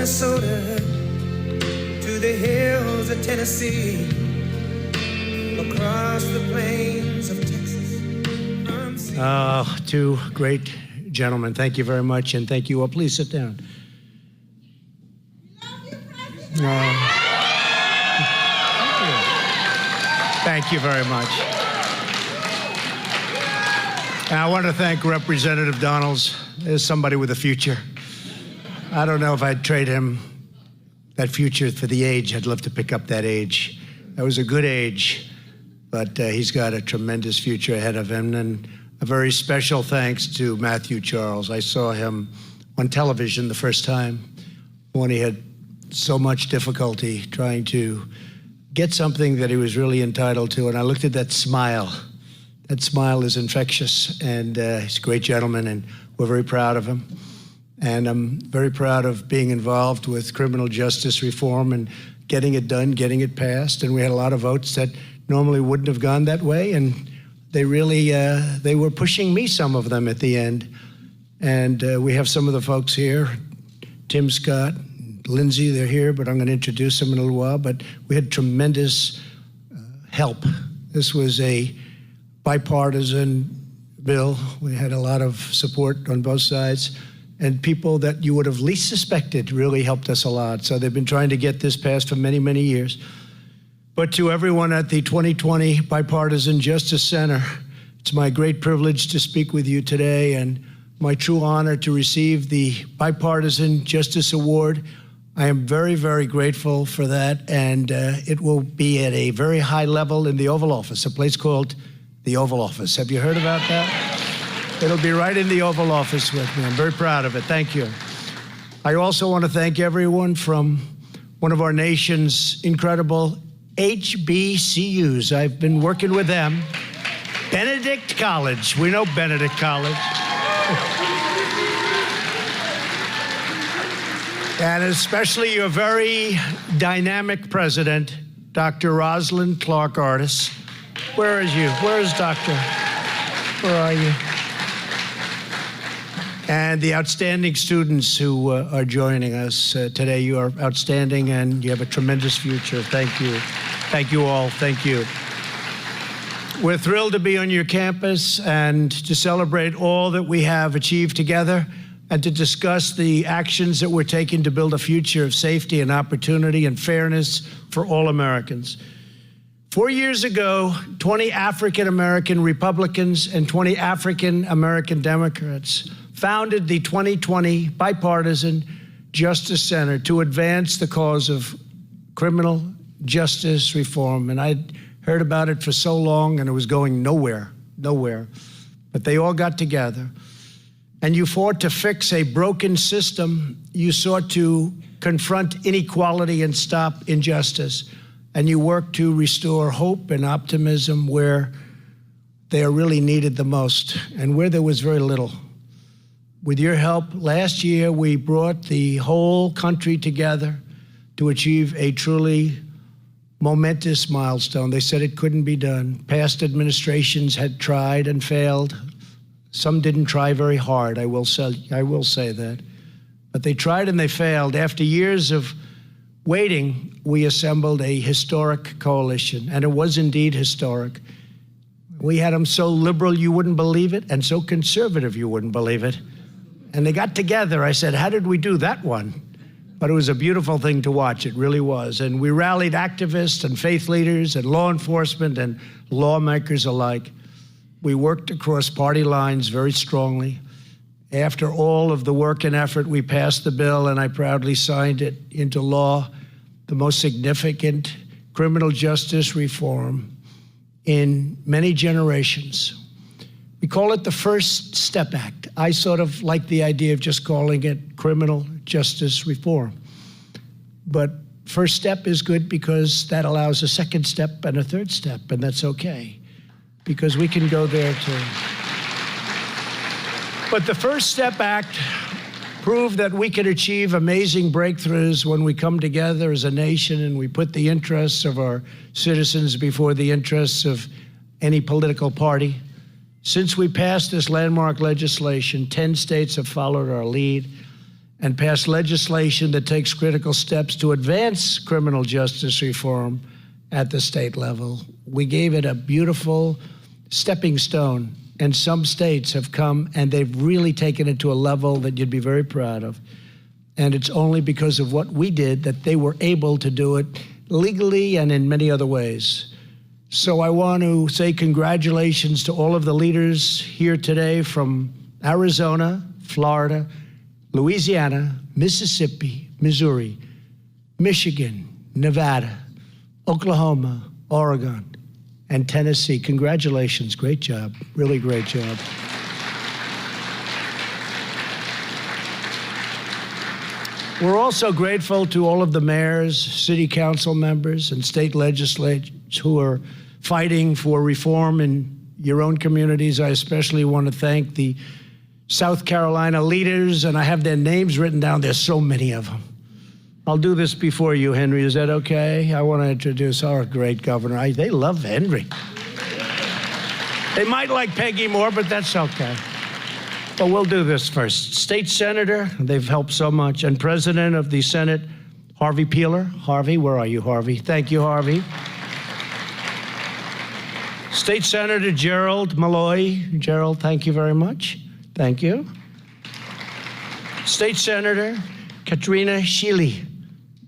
Minnesota to the hills of Tennessee, across the plains of Texas. Two great gentlemen. Thank you very much, and thank you all. Please sit down. Thank you very much. And I want to thank Representative Donalds. There's somebody with a future. I don't know if I'd trade him that future for the age. I'd love to pick up that age. That was a good age, but he's got a tremendous future ahead of him. And a very special thanks to Matthew Charles. I saw him on television the first time when he had so much difficulty trying to get something that he was really entitled to. And I looked at that smile. That smile is infectious, and he's a great gentleman, and we're very proud of him. And I'm very proud of being involved with criminal justice reform and getting it done, getting it passed. And we had a lot of votes that normally wouldn't have gone that way, and they really, they were pushing me, some of them, at the end. And we have some of the folks here, Tim Scott, Lindsay, they're here, but I'm going to introduce them in a little while. But we had tremendous help. This was a bipartisan bill. We had a lot of support on both sides. And people that you would have least suspected really helped us a lot. So they've been trying to get this passed for many, many years. But to everyone at the 2020 Bipartisan Justice Center, it's my great privilege to speak with you today and my true honor to receive the Bipartisan Justice Award. I am very, very grateful for that, and it will be at a very high level in the Oval Office, a place called the Oval Office. Have you heard about that? It'll be right in the Oval Office with me. I'm very proud of it. Thank you. I also want to thank everyone from one of our nation's incredible HBCUs. I've been working with them. Benedict College. We know Benedict College. And especially your very dynamic president, Dr. Rosalind Clark Artis. Where is you? Where is Doctor? Where are you? And the outstanding students who are joining us today. You are outstanding, and you have a tremendous future. Thank you. Thank you all. Thank you. We're thrilled to be on your campus and to celebrate all that we have achieved together and to discuss the actions that we're taking to build a future of safety and opportunity and fairness for all Americans. 4 years ago, 20 African-American Republicans and 20 African-American Democrats founded the 2020 Bipartisan Justice Center to advance the cause of criminal justice reform. And I'd heard about it for so long, and it was going nowhere. But they all got together. And you fought to fix a broken system. You sought to confront inequality and stop injustice. And you worked to restore hope and optimism where they are really needed the most and where there was very little. With your help, last year we brought the whole country together to achieve a truly momentous milestone. They said it couldn't be done. Past administrations had tried and failed. Some didn't try very hard, I will say that. But they tried and they failed. After years of waiting, we assembled a historic coalition, and it was indeed historic. We had them so liberal you wouldn't believe it, and so conservative you wouldn't believe it. And they got together. I said, how did we do that one? But it was a beautiful thing to watch. It really was. And we rallied activists and faith leaders and law enforcement and lawmakers alike. We worked across party lines very strongly. After all of the work and effort, we passed the bill, and I proudly signed it into law, the most significant criminal justice reform in many generations. We call it the First Step Act. I sort of like the idea of just calling it criminal justice reform. But first step is good because that allows a second step and a third step, and that's okay, because we can go there too. But the First Step Act proved that we can achieve amazing breakthroughs when we come together as a nation and we put the interests of our citizens before the interests of any political party. Since we passed this landmark legislation, 10 states have followed our lead, and passed legislation that takes critical steps to advance criminal justice reform at the state level. We gave it a beautiful stepping stone, and some states have come and they've really taken it to a level that you'd be very proud of. And it's only because of what we did that they were able to do it legally and in many other ways. So I want to say congratulations to all of the leaders here today from Arizona, Florida, Louisiana, Mississippi, Missouri, Michigan, Nevada, Oklahoma, Oregon, and Tennessee. Congratulations, great job, really great job. We're also grateful to all of the mayors, city council members, and state legislators who are fighting for reform in your own communities. I especially want to thank the South Carolina leaders, and I have their names written down. There's so many of them. I'll do this before you, Henry. Is that okay? I want to introduce our great governor. They love Henry. They might like Peggy more, but that's okay. But we'll do this first. State Senator, they've helped so much, and President of the Senate, Harvey Peeler. Harvey, where are you, Harvey? Thank you, Harvey. State Senator Gerald Malloy. Gerald, thank you very much. Thank you. State Senator Katrina Shealy.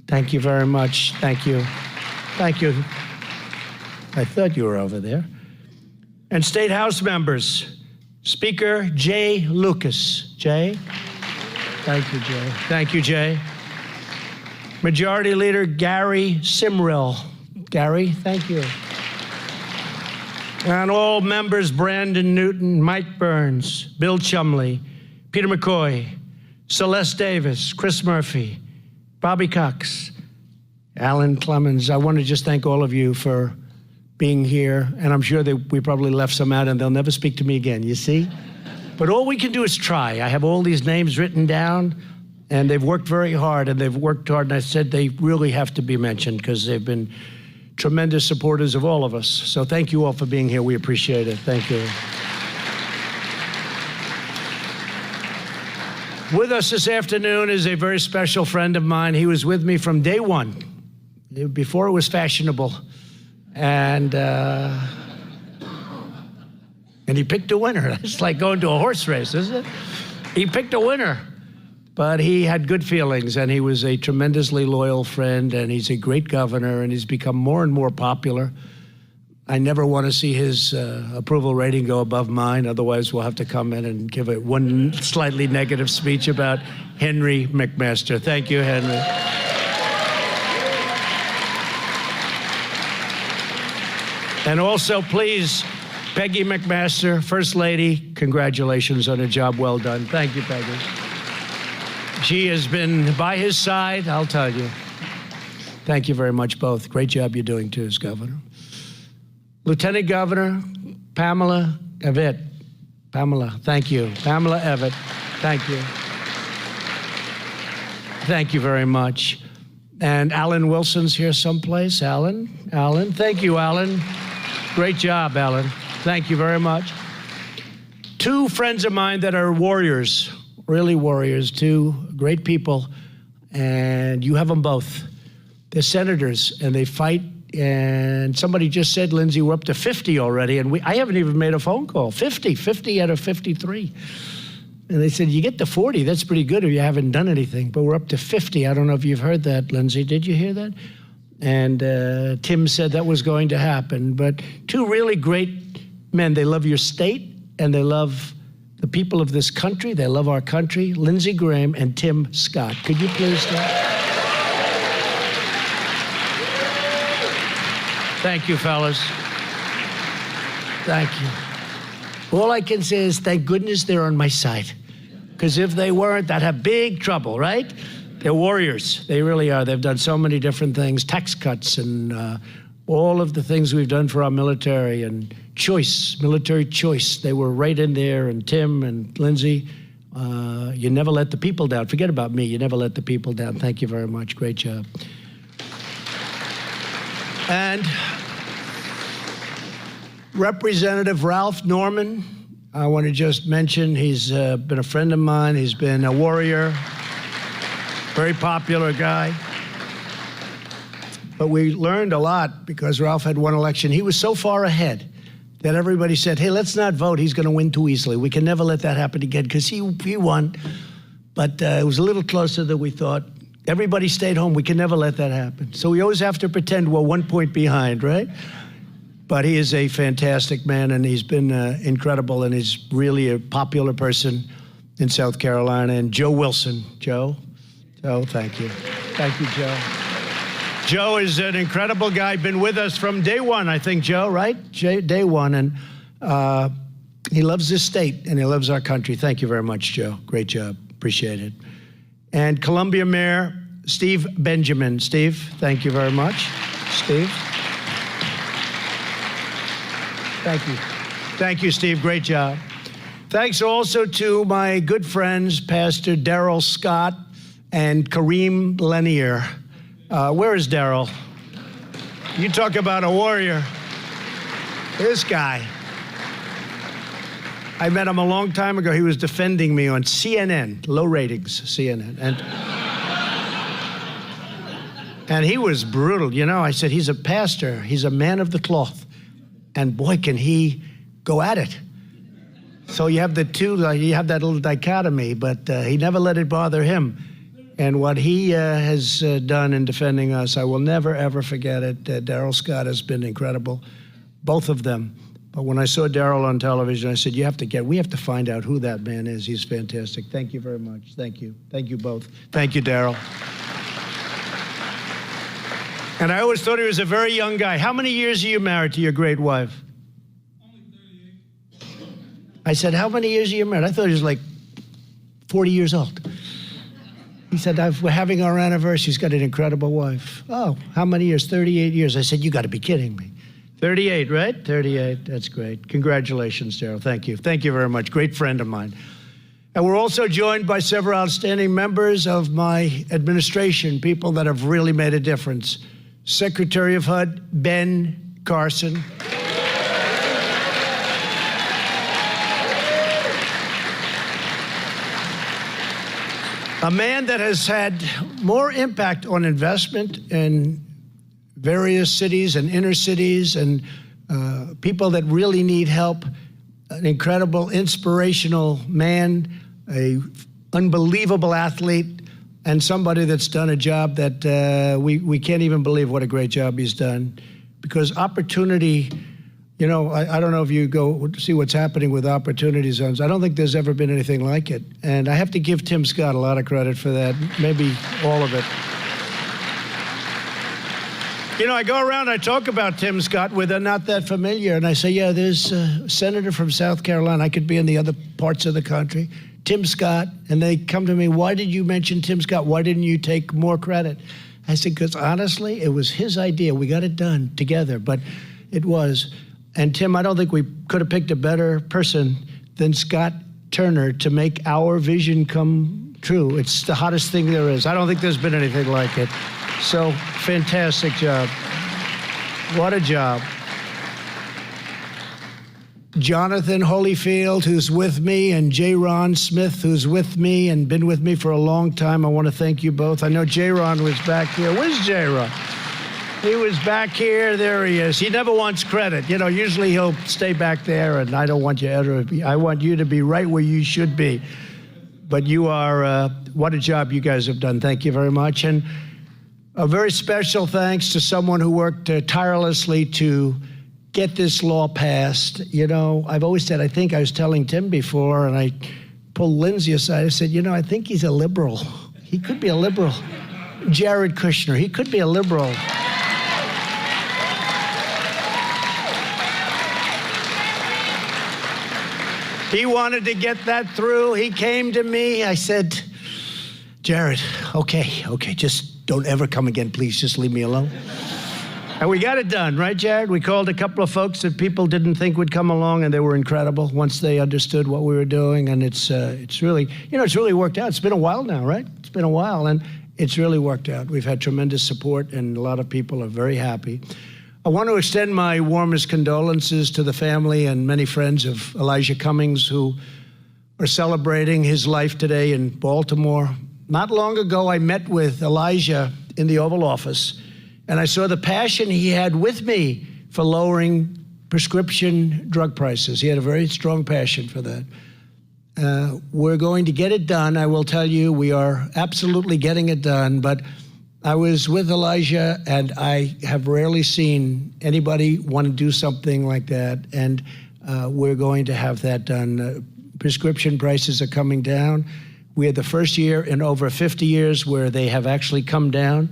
Thank you very much. Thank you. Thank you. I thought you were over there. And State House members, Speaker Jay Lucas. Jay? Thank you, Jay. Thank you, Jay. Majority Leader Gary Simrill. Gary, thank you. And all members, Brandon Newton, Mike Burns, Bill Chumley, Peter McCoy, Celeste Davis, Chris Murphy, Bobby Cox, Alan Clemens. I want to just thank all of you for being here, and I'm sure that we probably left some out and they'll never speak to me again, you see? But all we can do is try. I have all these names written down, and they've worked very hard, and I said they really have to be mentioned because they've been tremendous supporters of all of us. So thank you all for being here. We appreciate it. Thank you. With us this afternoon is a very special friend of mine. He was with me from day one, before it was fashionable. And he picked a winner. It's like going to a horse race, isn't it? He picked a winner. But he had good feelings, and he was a tremendously loyal friend, and he's a great governor, and he's become more and more popular. I never want to see his approval rating go above mine. Otherwise, we'll have to come in and give it one slightly negative speech about Henry McMaster. Thank you, Henry. And also, please, Peggy McMaster, First Lady, congratulations on a job well done. Thank you, Peggy. She has been by his side, I'll tell you. Thank you very much, both. Great job you're doing, too, as governor. Lieutenant Governor Pamela Evett. Pamela, thank you. Pamela Evett, thank you. Thank you very much. And Alan Wilson's here someplace. Alan, thank you, Alan. Great job, Alan. Thank you very much. Two friends of mine that are warriors, really warriors, two great people, and you have them both. They're senators, and they fight, and somebody just said, Lindsay, we're up to 50 already, and I haven't even made a phone call. 50 out of 53. And they said, you get to 40, that's pretty good if you haven't done anything, but we're up to 50. I don't know if you've heard that, Lindsay. Did you hear that? And Tim said that was going to happen. But two really great men. They love your state, and they love the people of this country. They love our country. Lindsey Graham and Tim Scott. Could you please stand? Thank you, fellas. Thank you. All I can say is thank goodness they're on my side. Because if they weren't, I'd have big trouble, right? They're warriors. They really are. They've done so many different things, tax cuts and all of the things we've done for our military and choice, military choice. They were right in there, and Tim and Lindsay, you never let the people down. Forget about me. You never let the people down. Thank you very much. Great job. And Representative Ralph Norman, I want to just mention he's been a friend of mine. He's been a warrior. Very popular guy. But we learned a lot because Ralph had one election. He was so far ahead that everybody said, hey, let's not vote. He's going to win too easily. We can never let that happen again because he won. But it was a little closer than we thought. Everybody stayed home. We can never let that happen. So we always have to pretend we're 1 point behind, right? But he is a fantastic man, and he's been incredible, and he's really a popular person in South Carolina. And Joe Wilson. Joe, thank you. Thank you, Joe. Joe is an incredible guy, been with us from day one, I think, Joe, right? Day one, and he loves this state, and he loves our country. Thank you very much, Joe. Great job. Appreciate it. And Columbia Mayor Steve Benjamin. Steve, thank you very much. Steve. Thank you. Thank you, Steve. Great job. Thanks also to my good friends, Pastor Darrell Scott and Kareem Lanier. Where is Darrell? You talk about a warrior. This guy. I met him a long time ago. He was defending me on CNN, low ratings, CNN. And he was brutal. You know, I said, he's a pastor. He's a man of the cloth. And boy, can he go at it. So you have the two, you have that little dichotomy, but he never let it bother him. And what he has done in defending us, I will never, ever forget it. Darrell Scott has been incredible, both of them. But when I saw Darrell on television, I said, we have to find out who that man is. He's fantastic. Thank you very much. Thank you. Thank you both. Thank you, Darrell. And I always thought he was a very young guy. How many years are you married to your great wife? Only 38. I said, how many years are you married? I thought he was like 40 years old. He said, we're having our anniversary. He's got an incredible wife. Oh, how many years? 38 years. I said, you got to be kidding me. 38, right? 38. That's great. Congratulations, Darrell. Thank you. Thank you very much. Great friend of mine. And we're also joined by several outstanding members of my administration, people that have really made a difference. Secretary of HUD Ben Carson. A man that has had more impact on investment in various cities and inner cities and people that really need help. An incredible, inspirational man, a unbelievable athlete, and somebody that's done a job that we can't even believe what a great job he's done. Because opportunity, you know, I don't know if you go see what's happening with opportunity zones. I don't think there's ever been anything like it. And I have to give Tim Scott a lot of credit for that, maybe all of it. You know, I go around, I talk about Tim Scott with a not that familiar, and I say, yeah, there's a senator from South Carolina. I could be in the other parts of the country. Tim Scott, and they come to me, why did you mention Tim Scott? Why didn't you take more credit? I said, because honestly, it was his idea. We got it done together, but it was. And Tim, I don't think we could have picked a better person than Scott Turner to make our vision come true. It's the hottest thing there is. I don't think there's been anything like it. So, fantastic job. What a job. Jonathan Holyfield, who's with me, and J. Ron Smith, who's with me and been with me for a long time. I want to thank you both. I know J. Ron was back here. Where's J. Ron? He was back here. There he is. He never wants credit. You know, usually he'll stay back there, and I don't want you ever to be. I want you to be right where you should be. But you are, what a job you guys have done. Thank you very much. And a very special thanks to someone who worked tirelessly to get this law passed. You know, I've always said, I think I was telling Tim before, and I pulled Lindsay aside. I said, you know, I think he's a liberal. He could be a liberal. Jared Kushner, he could be a liberal. He wanted to get that through. He came to me. I said, Jared, okay, just don't ever come again, please. Just leave me alone. And we got it done, right, Jared? We called a couple of folks that people didn't think would come along, and they were incredible once they understood what we were doing. And it's really, you know, it's really worked out. It's been a while now, right? It's been a while, and it's really worked out. We've had tremendous support, and a lot of people are very happy. I want to extend my warmest condolences to the family and many friends of Elijah Cummings, who are celebrating his life today in Baltimore. not long ago, I met with Elijah in the Oval Office, and I saw the passion he had with me for lowering prescription drug prices. He had a very strong passion for that. We're going to get it done. I will tell you, we are absolutely getting it done. But I was with Elijah, and I have rarely seen anybody want to do something like that. And we're going to have that done. Prescription prices are coming down. We had the first year in over 50 years where they have actually come down.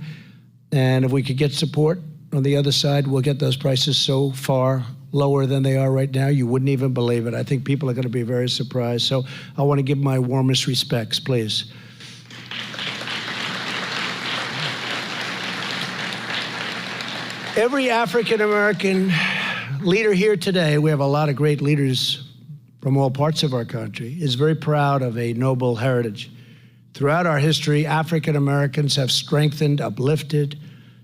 And if we could get support on the other side, we'll get those prices so far lower than they are right now, you wouldn't even believe it. I think people are going to be very surprised. So I want to give my warmest respects, please. Every African-American leader here today, we have a lot of great leaders from all parts of our country, is very proud of a noble heritage. Throughout our history, African Americans have strengthened, uplifted,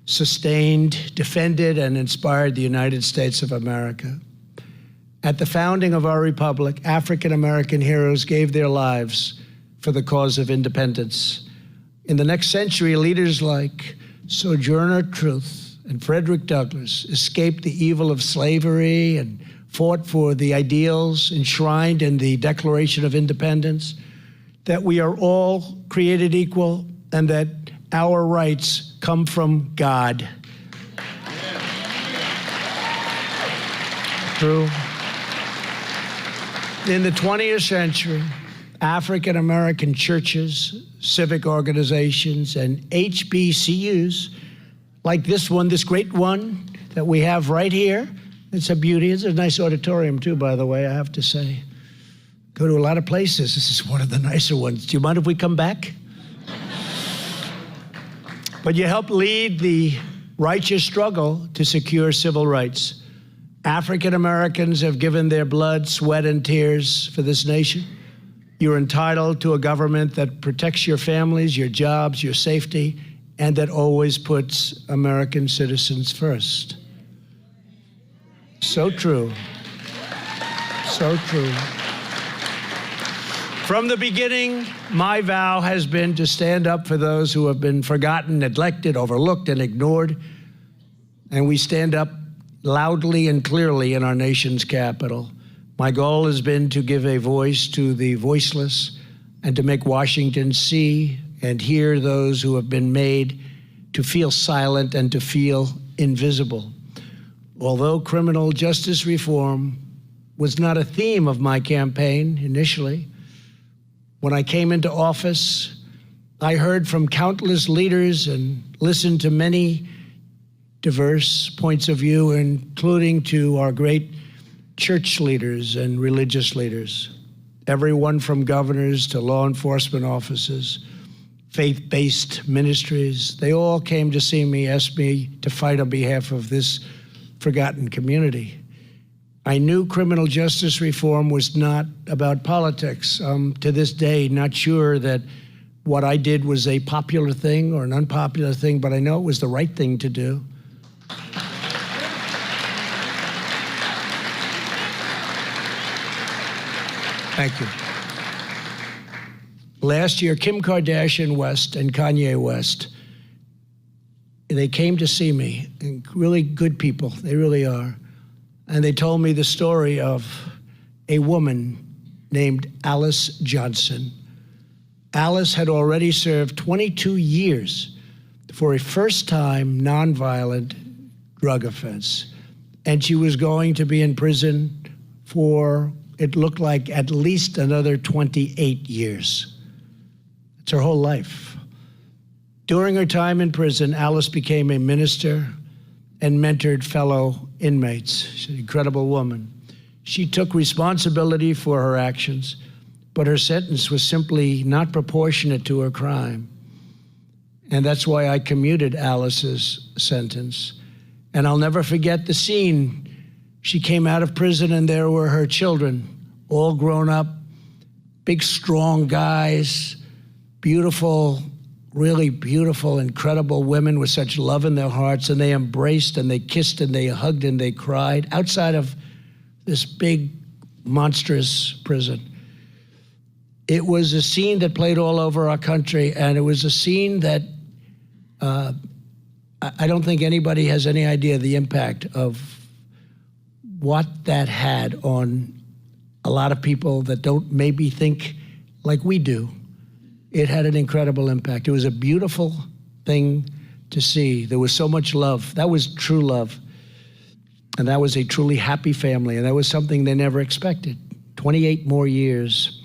sustained, defended, and inspired the United States of America. At the founding of our republic, African American heroes gave their lives for the cause of independence. In the next century, leaders like Sojourner Truth and Frederick Douglass escaped the evil of slavery and fought for the ideals enshrined in the Declaration of Independence, that we are all created equal and that our rights come from God. True. In the 20th century, African American churches, civic organizations, and HBCUs, like this one, this great one that we have right here, it's a beauty. It's a nice auditorium too, by the way, I have to say. Go to a lot of places. This is one of the nicer ones. Do you mind if we come back? But you help lead the righteous struggle to secure civil rights. African Americans have given their blood, sweat, and tears for this nation. You're entitled to a government that protects your families, your jobs, your safety, and that always puts American citizens first. So true. So true. From the beginning, my vow has been to stand up for those who have been forgotten, neglected, overlooked, and ignored. And we stand up loudly and clearly in our nation's capital. My goal has been to give a voice to the voiceless and to make Washington see and hear those who have been made to feel silent and to feel invisible. Although criminal justice reform was not a theme of my campaign initially, when I came into office, I heard from countless leaders and listened to many diverse points of view, including to our great church leaders and religious leaders, everyone from governors to law enforcement officers, faith-based ministries. They all came to see me, asked me to fight on behalf of this forgotten community. I knew criminal justice reform was not about politics. To this day, not sure that what I did was a popular thing or an unpopular thing, but I know it was the right thing to do. Thank you. Last year, Kim Kardashian West and Kanye West, they came to see me, and really good people, they really are. And they told me the story of a woman named Alice Johnson. Alice had already served 22 years for a first-time nonviolent drug offense. And she was going to be in prison for, it looked like, at least another 28 years. It's her whole life. During her time in prison, Alice became a minister and mentored fellow inmates. She's an incredible woman. She took responsibility for her actions, but her sentence was simply not proportionate to her crime. And that's why I commuted Alice's sentence. And I'll never forget the scene. She came out of prison and there were her children, all grown up, big, strong guys, beautiful, really beautiful, incredible women with such love in their hearts, and they embraced and they kissed and they hugged and they cried outside of this big, monstrous prison. It was a scene that played all over our country, and it was a scene that I don't think anybody has any idea the impact of what that had on a lot of people that don't maybe think like we do. It had an incredible impact. It was a beautiful thing to see. There was so much love. That was true love. And that was a truly happy family. And that was something they never expected. 28 more years.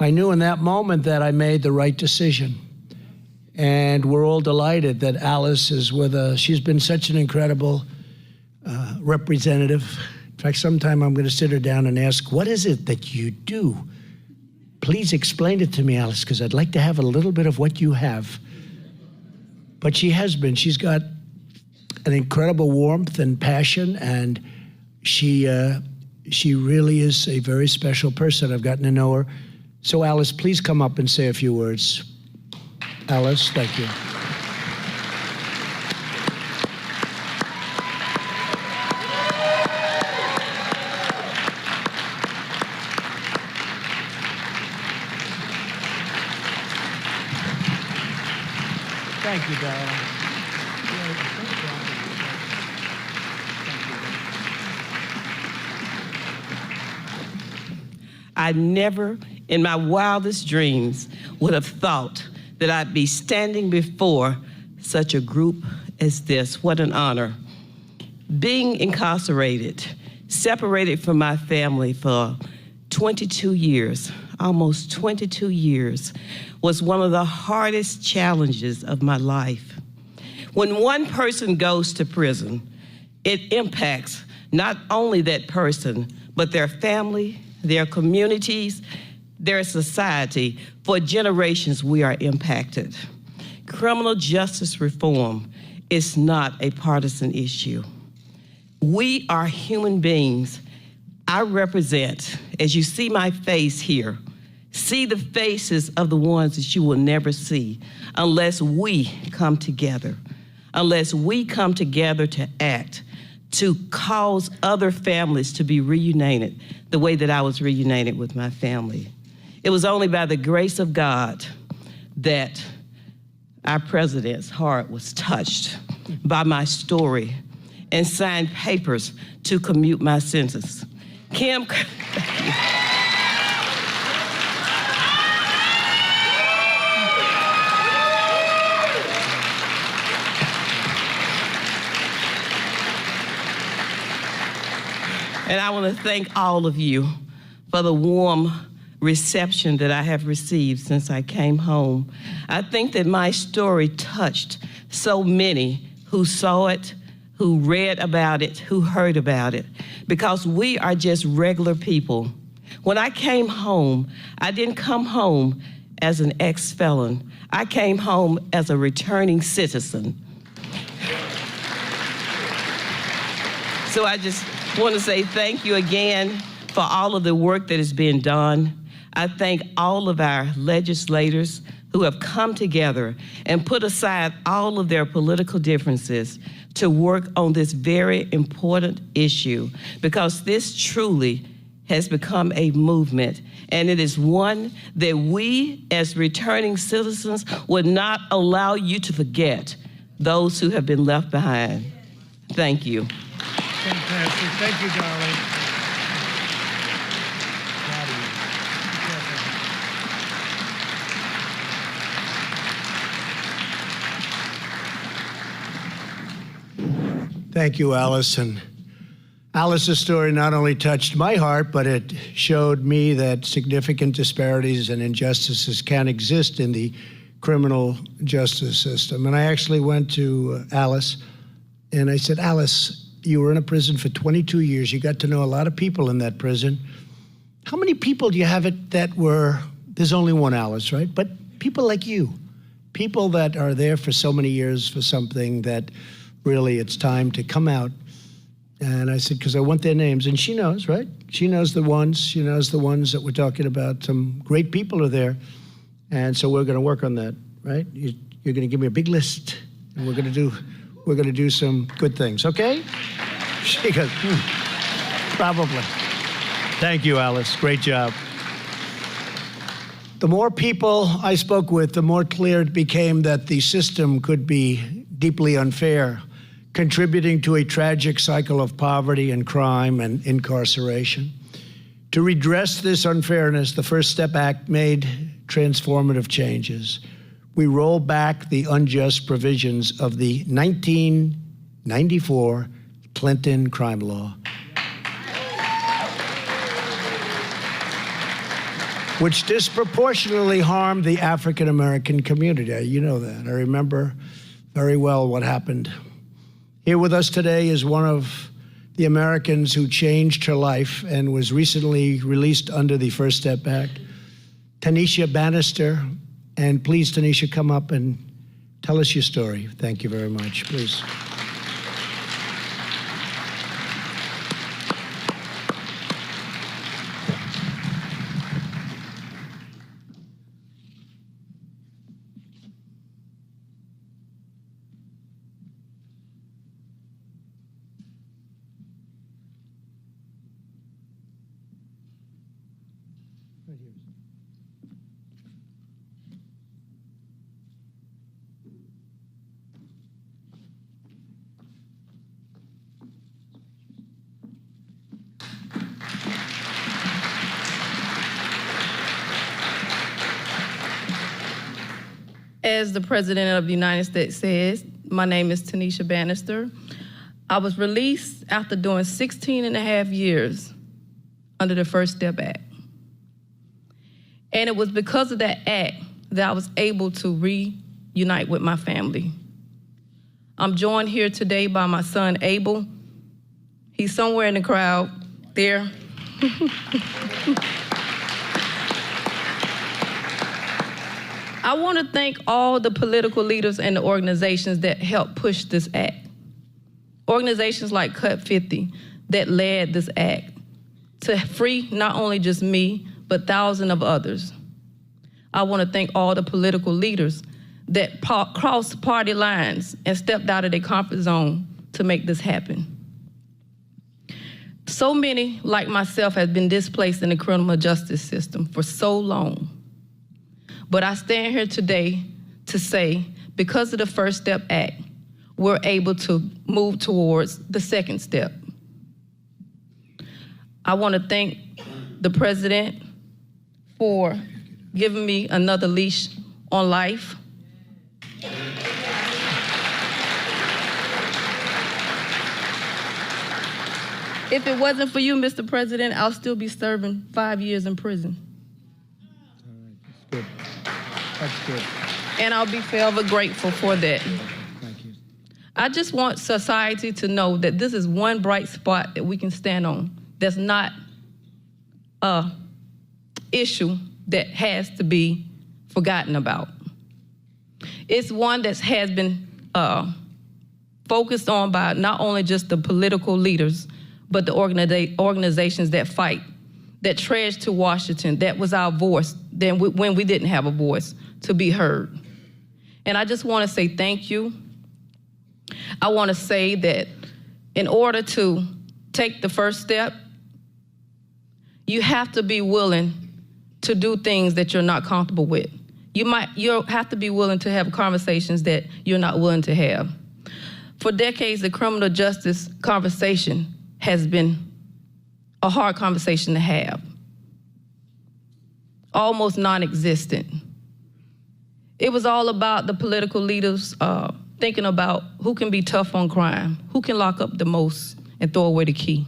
I knew in that moment that I made the right decision. And we're all delighted that Alice is with us. She's been such an incredible representative. In fact, sometime I'm going to sit her down and ask, what is it that you do? Please explain it to me, Alice, because I'd like to have a little bit of what you have. But she has been. She's got an incredible warmth and passion, and she really is a very special person. I've gotten to know her. So, Alice, please come up and say a few words. Alice, thank you. Thank you, darling. I never, in my wildest dreams, would have thought that I'd be standing before such a group as this. What an honor. Being incarcerated, separated from my family for 22 years, almost 22 years, was one of the hardest challenges of my life. When one person goes to prison, it impacts not only that person, but their family, their communities, their society. For generations, we are impacted. Criminal justice reform is not a partisan issue. We are human beings. I represent, as you see my face here, see the faces of the ones that you will never see unless we come together, unless we come together to act, to cause other families to be reunited the way that I was reunited with my family. It was only by the grace of God that our president's heart was touched by my story and signed papers to commute my sentence. Kim, thank you. And I want to thank all of you for the warm reception that I have received since I came home. I think that my story touched so many who saw it, who read about it, who heard about it, because we are just regular people. When I came home, I didn't come home as an ex-felon. I came home as a returning citizen. So I just want to say thank you again for all of the work that is being done. I thank all of our legislators who have come together and put aside all of their political differences to work on this very important issue, because this truly has become a movement, and it is one that we as returning citizens would not allow you to forget those who have been left behind. Thank you. Fantastic. Thank you, darling. Thank you, Alice. And Alice's story not only touched my heart, but it showed me that significant disparities and injustices can exist in the criminal justice system. And I actually went to Alice and I said, Alice, you were in a prison for 22 years. You got to know a lot of people in that prison. How many people do you have it that were, there's only one Alice, right? But people like you, people that are there for so many years for something that really it's time to come out. And I said, because I want their names. And she knows, right? She knows the ones that we're talking about. Some great people are there. And so we're going to work on that, right? You're going to give me a big list, and we're going to do some good things, okay? She goes, probably. Thank you, Alice. Great job. The more people I spoke with, the more clear it became that the system could be deeply unfair, contributing to a tragic cycle of poverty and crime and incarceration. To redress this unfairness, the First Step Act made transformative changes. We rolled back the unjust provisions of the 1994 Clinton crime law, which disproportionately harmed the African American community. You know that. I remember very well what happened. Here with us today is one of the Americans who changed her life and was recently released under the First Step Act, Tanisha Bannister. And please, Tanisha, come up and tell us your story. Thank you very much, please. As the President of the United States says, my name is Tanisha Bannister. I was released after doing 16 and a half years under the First Step Act. And it was because of that act that I was able to reunite with my family. I'm joined here today by my son, Abel. He's somewhere in the crowd there. I want to thank all the political leaders and the organizations that helped push this act. Organizations like Cut 50 that led this act to free not only just me, but thousands of others. I want to thank all the political leaders that crossed party lines and stepped out of their comfort zone to make this happen. So many, like myself, have been displaced in the criminal justice system for so long. But I stand here today to say, because of the First Step Act, we're able to move towards the second step. I want to thank the President for giving me another leash on life. If it wasn't for you, Mr. President, I'll still be serving 5 years in prison. All right, that's good. And I'll be forever grateful for that. Thank you. I just want society to know that this is one bright spot that we can stand on. That's not a issue that has to be forgotten about. It's one that has been focused on by not only just the political leaders, but the organizations that fight, that trudged to Washington. That was our voice then when we didn't have a voice to be heard. And I just want to say thank you. I want to say that in order to take the first step, you have to be willing to do things that you're not comfortable with. You'll have to be willing to have conversations that you're not willing to have. For decades, the criminal justice conversation has been a hard conversation to have, almost non-existent. It was all about the political leaders thinking about who can be tough on crime, who can lock up the most and throw away the key.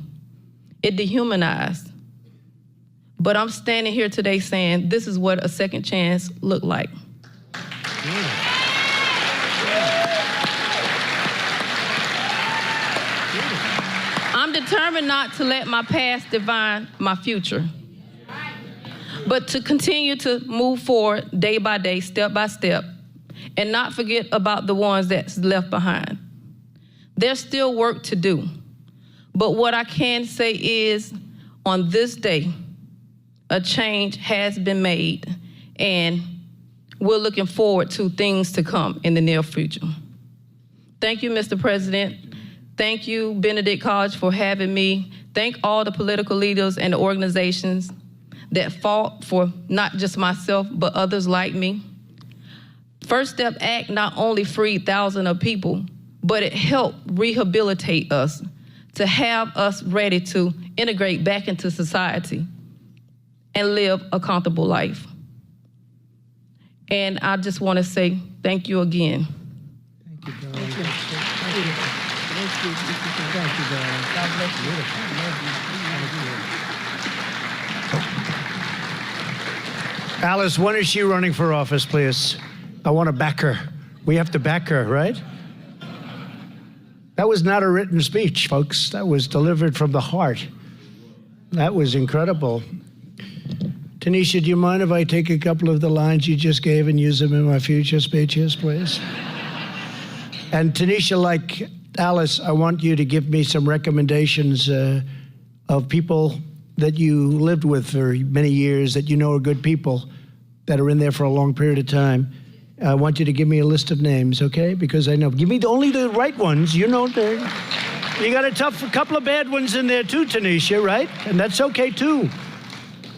It dehumanized. But I'm standing here today saying this is what a second chance looked like. I'm determined not to let my past define my future, but to continue to move forward day by day, step by step, and not forget about the ones that's left behind. There's still work to do, but what I can say is on this day, a change has been made, and we're looking forward to things to come in the near future. Thank you, Mr. President. Thank you, Benedict College, for having me. Thank all the political leaders and the organizations that fought for not just myself, but others like me. First Step Act not only freed thousands of people, but it helped rehabilitate us to have us ready to integrate back into society and live a comfortable life. And I just want to say thank you again. Thank you, darling. Thank you. Thank you, darling. God bless you. Alice, when is she running for office, please? I want to back her. We have to back her, right? That was not a written speech, folks. That was delivered from the heart. That was incredible. Tanisha, do you mind if I take a couple of the lines you just gave and use them in my future speeches, please? And Tanisha, like Alice, I want you to give me some recommendations of people that you lived with for many years that you know are good people that are in there for a long period of time. I want you to give me a list of names, okay? Because I know. Give me only the right ones. You know, you got a couple of bad ones in there too, Tanisha, right? And that's okay too.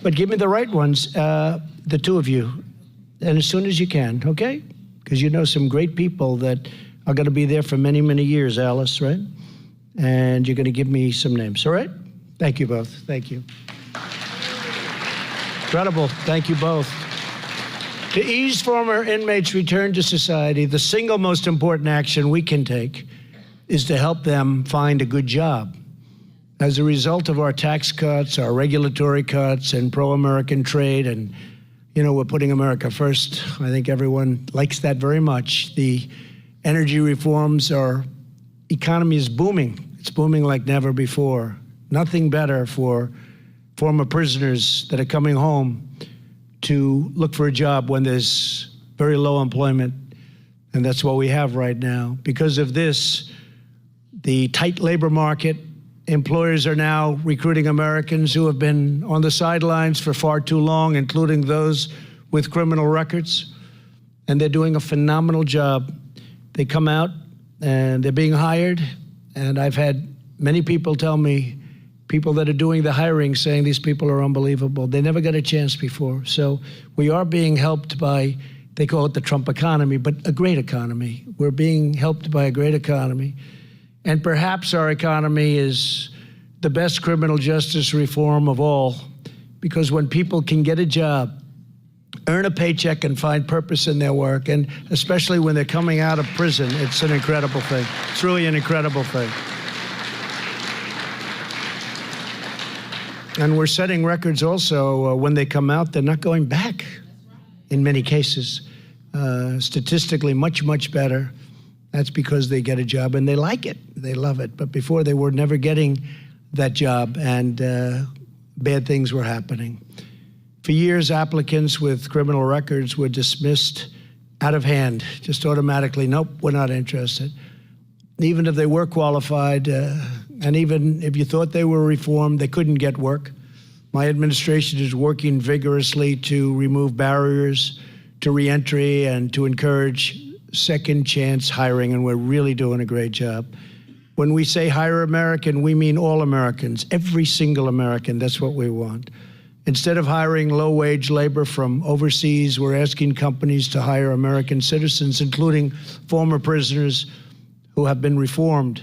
But give me the right ones, the two of you, and as soon as you can, okay? Because you know some great people that are going to be there for many, many years, Alice, right? And you're going to give me some names, all right? Thank you both. Thank you. Incredible. Thank you both. To ease former inmates' return to society, the single most important action we can take is to help them find a good job. As a result of our tax cuts, our regulatory cuts, and pro-American trade, and, you know, we're putting America first. I think everyone likes that very much. The energy reforms, our economy is booming. It's booming like never before. Nothing better for former prisoners that are coming home to look for a job when there's very low employment. And that's what we have right now. Because of this, the tight labor market, employers are now recruiting Americans who have been on the sidelines for far too long, including those with criminal records. And they're doing a phenomenal job. They come out and they're being hired. And I've had many people tell me, people that are doing the hiring, saying these people are unbelievable. They never got a chance before. So we are being helped by, they call it the Trump economy, but a great economy. We're being helped by a great economy. And perhaps our economy is the best criminal justice reform of all, because when people can get a job, earn a paycheck, and find purpose in their work, and especially when they're coming out of prison, it's an incredible thing. It's really an incredible thing. And we're setting records also when they come out, they're not going back in many cases. Statistically, much, much better. That's because they get a job and they like it. They love it. But before, they were never getting that job, and bad things were happening. For years, applicants with criminal records were dismissed out of hand, just automatically. Nope, we're not interested. Even if they were qualified, and even if you thought they were reformed, they couldn't get work. My administration is working vigorously to remove barriers to reentry and to encourage second chance hiring, and we're really doing a great job. When we say hire American, we mean all Americans, every single American. That's what we want. Instead of hiring low-wage labor from overseas, we're asking companies to hire American citizens, including former prisoners who have been reformed.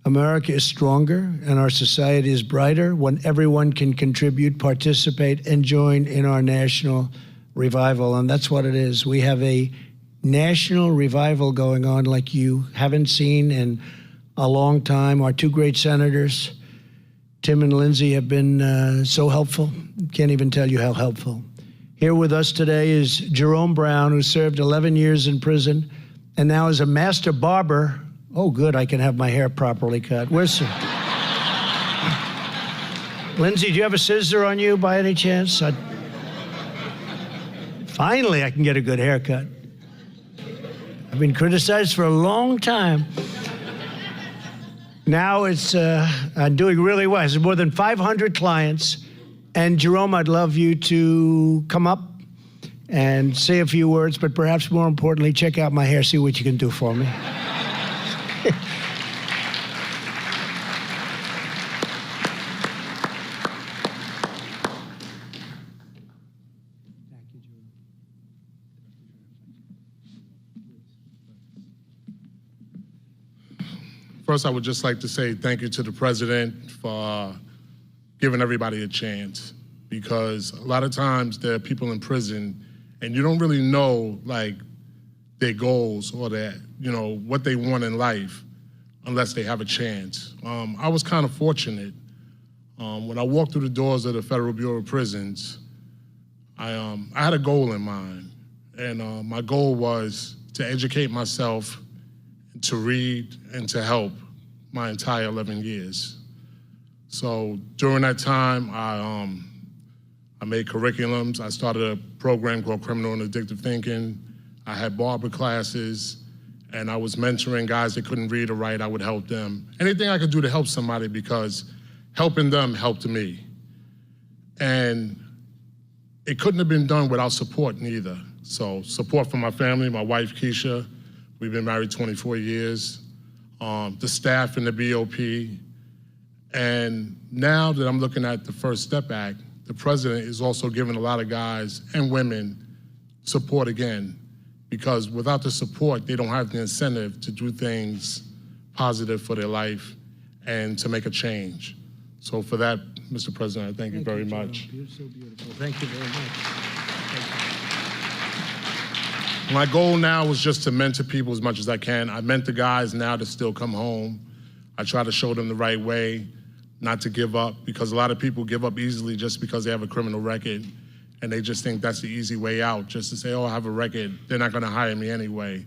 America is stronger and our society is brighter when everyone can contribute, participate, and join in our national revival. And that's what it is. We have a national revival going on like you haven't seen in a long time. Our two great senators, Tim and Lindsay, have been so helpful. Can't even tell you how helpful. Here with us today is Jerome Brown, who served 11 years in prison and now is a master barber. Oh, good, I can have my hair properly cut. Where's Lindsay, do you have a scissor on you by any chance? Finally, I can get a good haircut. I've been criticized for a long time. Now I'm doing really well. There's more than 500 clients. And Jerome, I'd love you to come up and say a few words, but perhaps more importantly, check out my hair, see what you can do for me. First, I would just like to say thank you to the president for giving everybody a chance, because a lot of times there are people in prison and you don't really know like their goals or their, what they want in life unless they have a chance. I was kind of fortunate. When I walked through the doors of the Federal Bureau of Prisons, I had a goal in mind, and my goal was to educate myself, to read, and to help my entire 11 years. So during that time, I made curriculums. I started a program called Criminal and Addictive Thinking. I had barber classes, and I was mentoring guys that couldn't read or write. I would help them. Anything I could do to help somebody, because helping them helped me. And it couldn't have been done without support neither. So support from my family, my wife, Keisha. We've been married 24 years. The staff in the BOP. And now that I'm looking at the First Step Act, the president is also giving a lot of guys and women support again, because without the support, they don't have the incentive to do things positive for their life and to make a change. So for that, Mr. President, I thank you very much. You're so beautiful. Thank you very much. Thank you. My goal now is just to mentor people as much as I can. I mentor guys now to still come home. I try to show them the right way, not to give up, because a lot of people give up easily just because they have a criminal record, and they just think that's the easy way out, just to say, oh, I have a record, they're not gonna hire me anyway.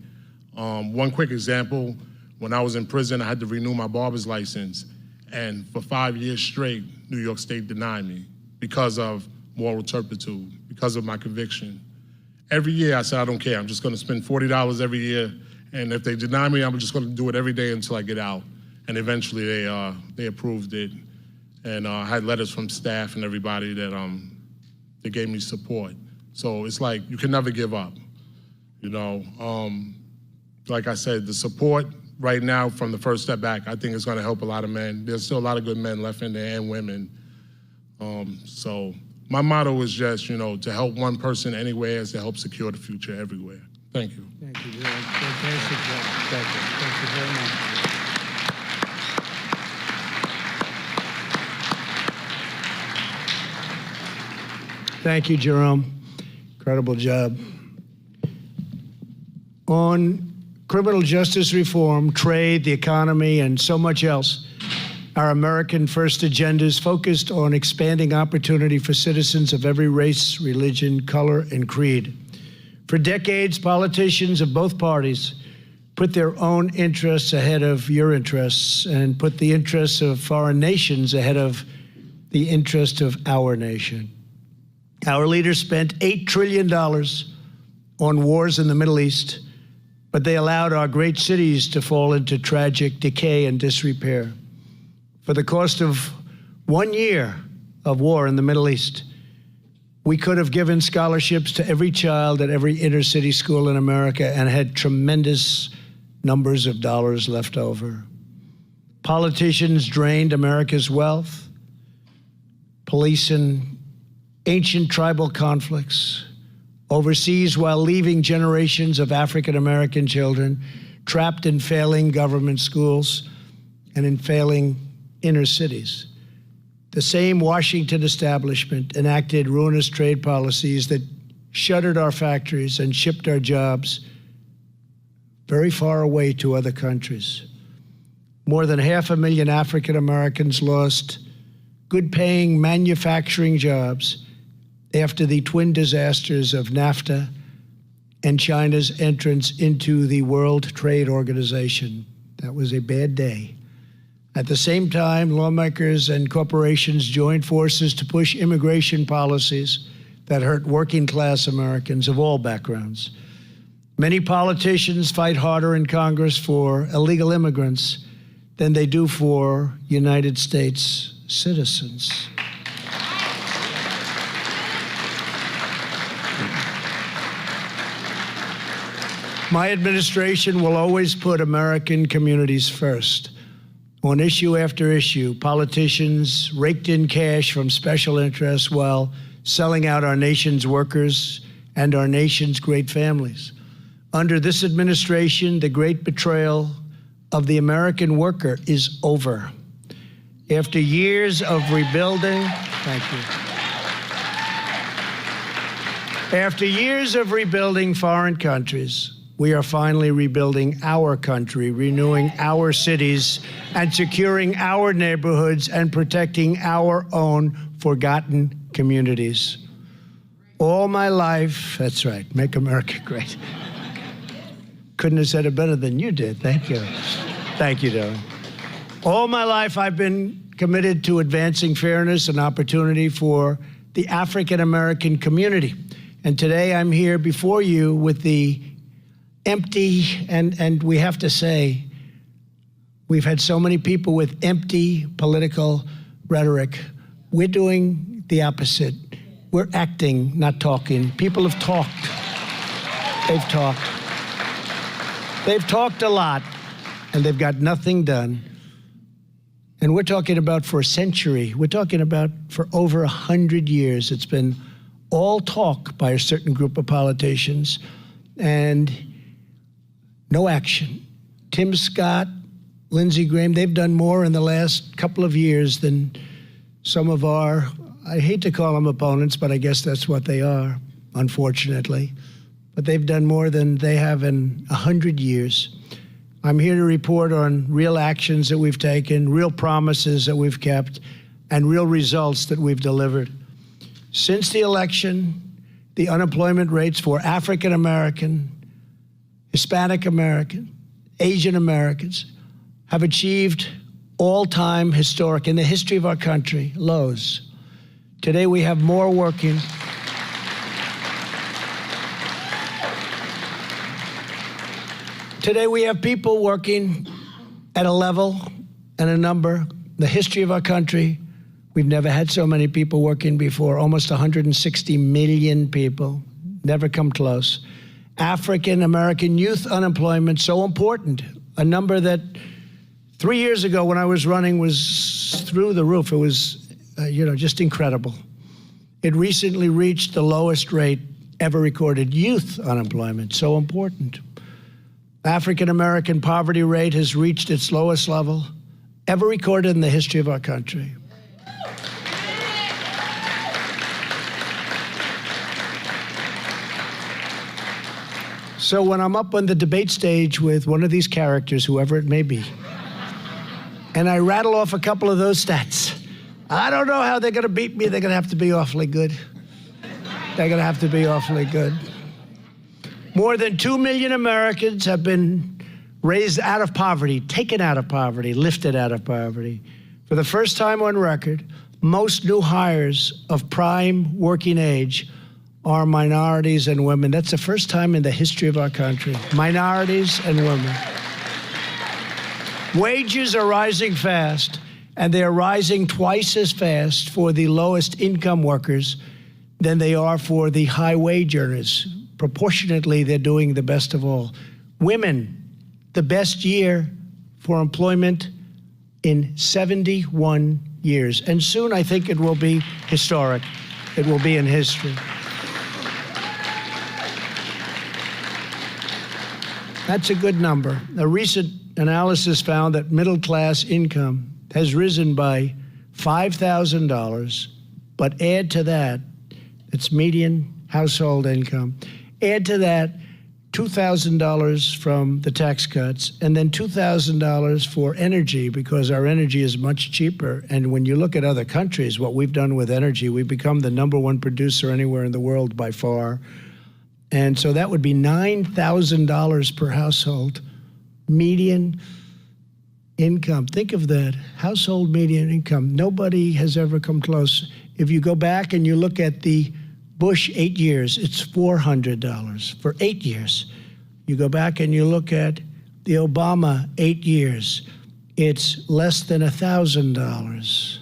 One quick example, when I was in prison, I had to renew my barber's license, and for 5 years straight, New York State denied me because of moral turpitude, because of my conviction. Every year I said, I don't care, I'm just gonna spend $40 every year, and if they deny me, I'm just gonna do it every day until I get out. And eventually they approved it. And I had letters from staff and everybody that they gave me support. So it's like, you can never give up, Like I said, the support right now from the First Step Back, I think is gonna help a lot of men. There's still a lot of good men left in there and women. So my motto is just, to help one person anywhere is to help secure the future everywhere. Thank you. Thank you. Fantastic job. Thank you. Thank you very much. Thank you, Jerome. Incredible job. On criminal justice reform, trade, the economy, and so much else, our American First agenda is focused on expanding opportunity for citizens of every race, religion, color, and creed. For decades, politicians of both parties put their own interests ahead of your interests and put the interests of foreign nations ahead of the interest of our nation. Our leaders spent $8 trillion on wars in the Middle East, but they allowed our great cities to fall into tragic decay and disrepair. For the cost of 1 year of war in the Middle East, we could have given scholarships to every child at every inner city school in America and had tremendous numbers of dollars left over. Politicians drained America's wealth, policing ancient tribal conflicts overseas while leaving generations of African-American children trapped in failing government schools and in failing inner cities. The same Washington establishment enacted ruinous trade policies that shuttered our factories and shipped our jobs very far away to other countries. More than 500,000 African Americans lost good-paying manufacturing jobs after the twin disasters of NAFTA and China's entrance into the World Trade Organization. That was a bad day. At the same time, lawmakers and corporations joined forces to push immigration policies that hurt working-class Americans of all backgrounds. Many politicians fight harder in Congress for illegal immigrants than they do for United States citizens. My administration will always put American communities first. On issue after issue, politicians raked in cash from special interests while selling out our nation's workers and our nation's great families. Under this administration, the great betrayal of the American worker is over. After years of rebuilding, thank you. After years of rebuilding foreign countries, we are finally rebuilding our country, renewing our cities, and securing our neighborhoods and protecting our own forgotten communities. All my life, that's right, make America great. Couldn't have said it better than you did. Thank you. Thank you, Darren. All my life, I've been committed to advancing fairness and opportunity for the African American community. And today I'm here before you with the empty, and we have to say, we've had so many people with empty political rhetoric. We're doing the opposite. We're acting, not talking. People have talked. They've talked. They've talked a lot, and they've got nothing done. And we're talking about for a century. We're talking about for over 100 years. It's been all talk by a certain group of politicians and no action. Tim Scott, Lindsey Graham, they've done more in the last couple of years than some of our, I hate to call them opponents, but I guess that's what they are, unfortunately. But they've done more than they have in 100 years. I'm here to report on real actions that we've taken, real promises that we've kept, and real results that we've delivered. Since the election, the unemployment rates for African American, Hispanic American, Asian Americans have achieved all-time historic, in the history of our country, lows. Today we have more working. Today we have people working at a level and a number, the history of our country. We've never had so many people working before, almost 160 million people, never come close. African American youth unemployment, so important, a number that 3 years ago when I was running was through the roof. It was, just incredible. It recently reached the lowest rate ever recorded. Youth unemployment, so important. African American poverty rate has reached its lowest level ever recorded in the history of our country. So when I'm up on the debate stage with one of these characters, whoever it may be, and I rattle off a couple of those stats, I don't know how they're going to beat me. They're going to have to be awfully good. They're going to have to be awfully good. More than 2 million Americans have been raised out of poverty, taken out of poverty, lifted out of poverty. For the first time on record, most new hires of prime working age are minorities and women. That's the first time in the history of our country. Minorities and women. Wages are rising fast, and they're rising twice as fast for the lowest income workers than they are for the high wage earners. Proportionately, they're doing the best of all. Women, the best year for employment in 71 years. And soon, I think it will be historic. It will be in history. That's a good number. A recent analysis found that middle-class income has risen by $5,000, but add to that, it's median household income, add to that $2,000 from the tax cuts, and then $2,000 for energy, because our energy is much cheaper. And when you look at other countries, what we've done with energy, we've become the #1 producer anywhere in the world by far. And so that would be $9,000 per household, median income. Think of that, household median income. Nobody has ever come close. If you go back and you look at the Bush 8 years, it's $400 for 8 years. You go back and you look at the Obama 8 years, it's less than $1,000.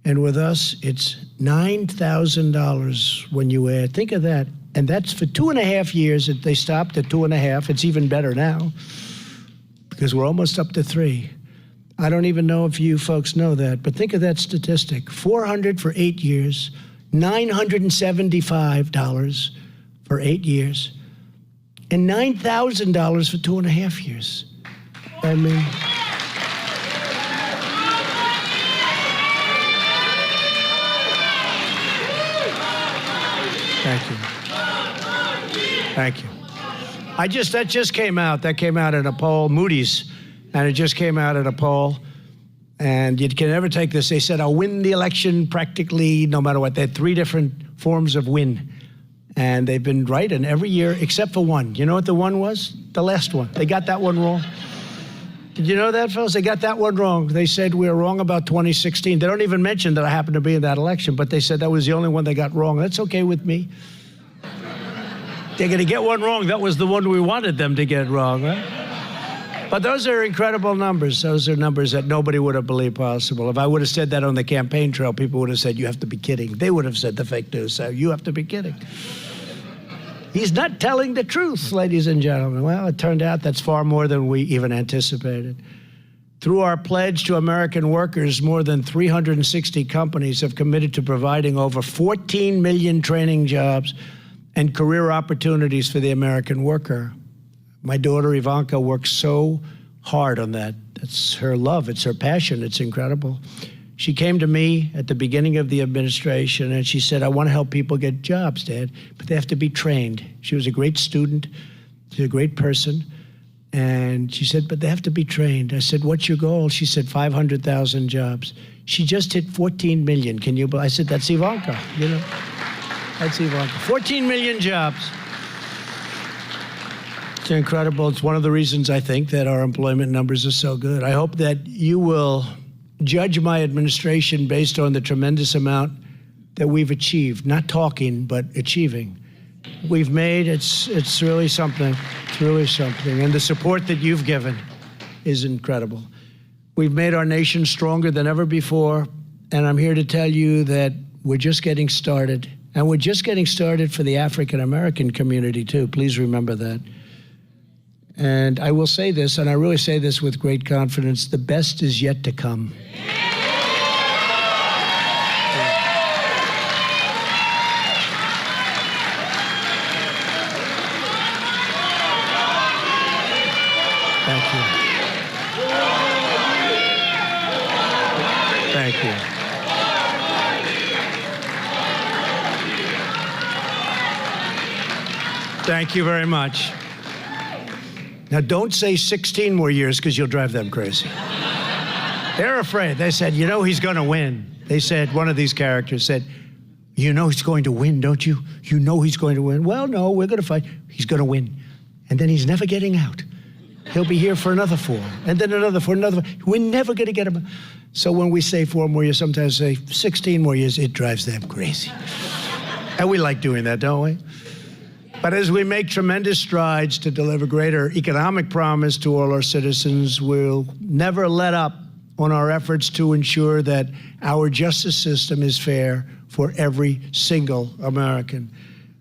And with us, it's $9,000 when you add. Think of that. And that's for 2.5 years. They stopped at 2.5. It's even better now because we're almost up to 3. I don't even know if you folks know that, but think of that statistic. $400 for 8 years, $975 for 8 years, and $9,000 for 2.5 years. I mean, thank you. Thank you. That just came out. That came out in a poll, Moody's, and it just came out in a poll. And you can never take this. They said, I'll win the election practically no matter what. They had 3 different forms of win. And they've been right in every year except for one. You know what the one was? The last one. They got that one wrong. Did you know that, fellas? They got that one wrong. They said we were wrong about 2016. They don't even mention that I happened to be in that election, but they said that was the only one they got wrong. That's okay with me. They're going to get one wrong. That was the one we wanted them to get wrong, right? But those are incredible numbers. Those are numbers that nobody would have believed possible. If I would have said that on the campaign trail, people would have said, you have to be kidding. They would have said the fake news, so you have to be kidding. He's not telling the truth, ladies and gentlemen. Well, it turned out that's far more than we even anticipated. Through our pledge to American workers, more than 360 companies have committed to providing over 14 million training jobs and career opportunities for the American worker. My daughter Ivanka works so hard on that. It's her love, it's her passion, it's incredible. She came to me at the beginning of the administration and she said, I want to help people get jobs, Dad, but they have to be trained. She was a great student, she's a great person, and she said, but they have to be trained. I said, what's your goal? She said, 500,000 jobs. She just hit 14 million. Can you believe? I said, that's Ivanka, you know? That's Ivanka. 14 million jobs. It's incredible. It's one of the reasons I think that our employment numbers are so good. I hope that you will judge my administration based on the tremendous amount that we've achieved, not talking, but achieving. We've made, it's really something. It's really something. And the support that you've given is incredible. We've made our nation stronger than ever before. And I'm here to tell you that we're just getting started. And we're just getting started for the African-American community, too. Please remember that. And I will say this, and I really say this with great confidence, the best is yet to come. Thank you. Thank you. Thank you very much. Now, don't say 16 more years because you'll drive them crazy. They're afraid. They said, you know he's going to win. They said, one of these characters said, you know he's going to win, don't you? You know he's going to win. Well, no, we're going to fight. He's going to win. And then he's never getting out. He'll be here for another 4, and then another 4, another 4. We're never going to get him. So when we say 4 more years, sometimes say 16 more years, it drives them crazy. And we like doing that, don't we? But as we make tremendous strides to deliver greater economic promise to all our citizens, we'll never let up on our efforts to ensure that our justice system is fair for every single American.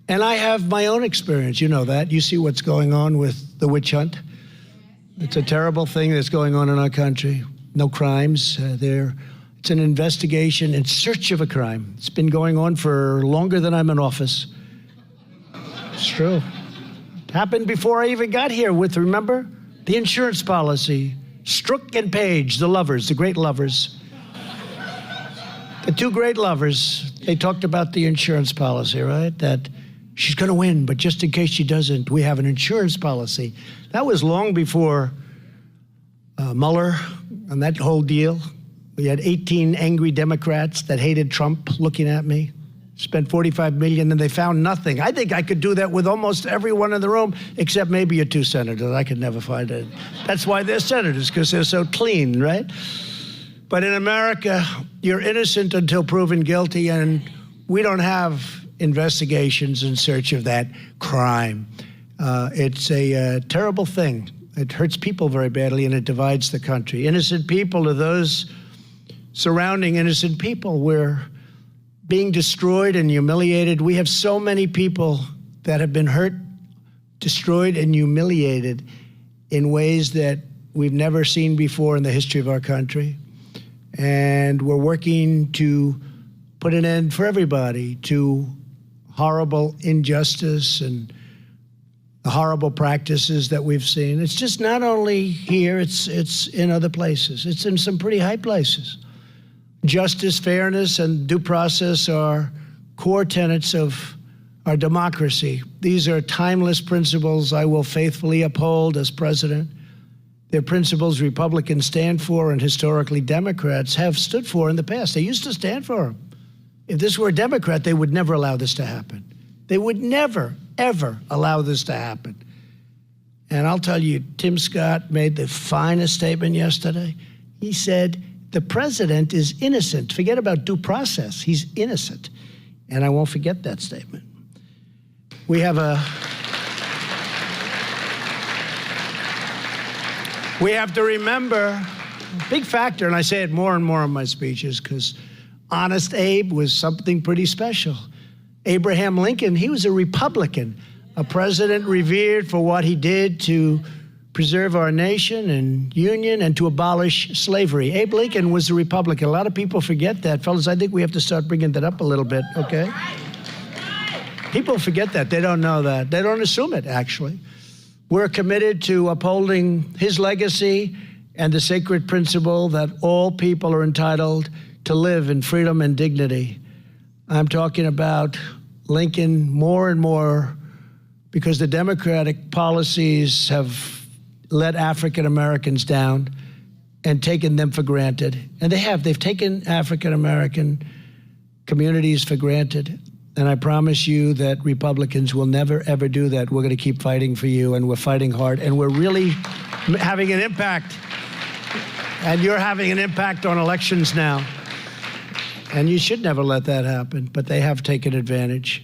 And I have my own experience, you know that. You see what's going on with the witch hunt. It's a terrible thing that's going on in our country. No crimes there. It's an investigation in search of a crime. It's been going on for longer than I'm in office. It's true. It happened before I even got here with, remember? The insurance policy. Strzok and Page, the lovers, the great lovers. The 2 great lovers, they talked about the insurance policy, right? That she's going to win, but just in case she doesn't, we have an insurance policy. That was long before Mueller and that whole deal. We had 18 angry Democrats that hated Trump looking at me. Spent $45 million and they found nothing. I think I could do that with almost everyone in the room, except maybe your 2 senators. I could never find it. That's why they're senators, because they're so clean, right? But in America, you're innocent until proven guilty, and we don't have investigations in search of that crime. It's a terrible thing. It hurts people very badly, and it divides the country. Innocent people are those surrounding innocent people. We're being destroyed and humiliated. We have so many people that have been hurt, destroyed, and humiliated in ways that we've never seen before in the history of our country. And we're working to put an end for everybody to horrible injustice and the horrible practices that we've seen. It's just not only here, it's in other places. It's in some pretty high places. Justice, fairness, and due process are core tenets of our democracy. These are timeless principles I will faithfully uphold as president. They're principles Republicans stand for and historically Democrats have stood for in the past. They used to stand for them. If this were a Democrat, they would never allow this to happen. They would never, ever allow this to happen. And I'll tell you, Tim Scott made the finest statement yesterday. He said, the president is innocent. Forget about due process. He's innocent. And I won't forget that statement. We have to remember a big factor, and I say it more and more in my speeches because Honest Abe was something pretty special. Abraham Lincoln, he was a Republican, a president revered for what he did to preserve our nation and union and to abolish slavery. Abe Lincoln was a Republican. A lot of people forget that. Fellas, I think we have to start bringing that up a little bit, okay? People forget that. They don't know that. They don't assume it, actually. We're committed to upholding his legacy and the sacred principle that all people are entitled to live in freedom and dignity. I'm talking about Lincoln more and more because the Democratic policies have let African Americans down and taken them for granted. And they have. They've taken African American communities for granted. And I promise you that Republicans will never, ever do that. We're going to keep fighting for you, and we're fighting hard, and we're really having an impact. And you're having an impact on elections now. And you should never let that happen, but they have taken advantage.